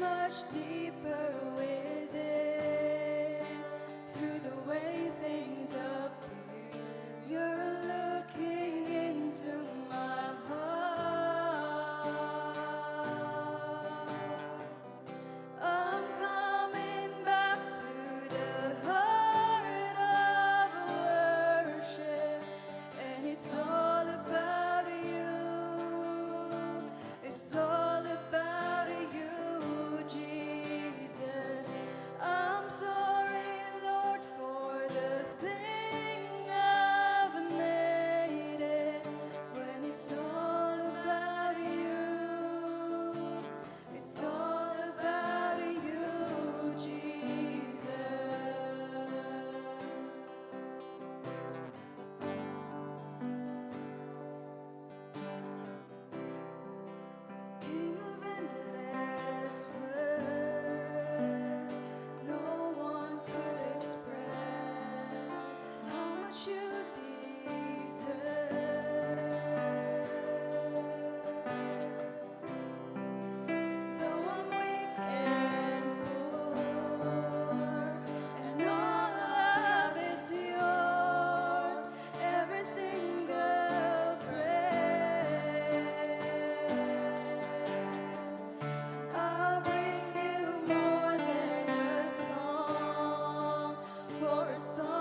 much deeper within. Through the way things appear, you're looking into my heart. I'm coming back to the heart of worship, and it's all about you. It's all about you, Jesus. I'm sorry, Lord, for the thing I've made it. When it's all about you, it's all about you, Jesus. King of endless worth, no one could express how much you deserve. Though I'm weak and poor, and all love is yours, every single breath. I'll bring you more than a song, for a song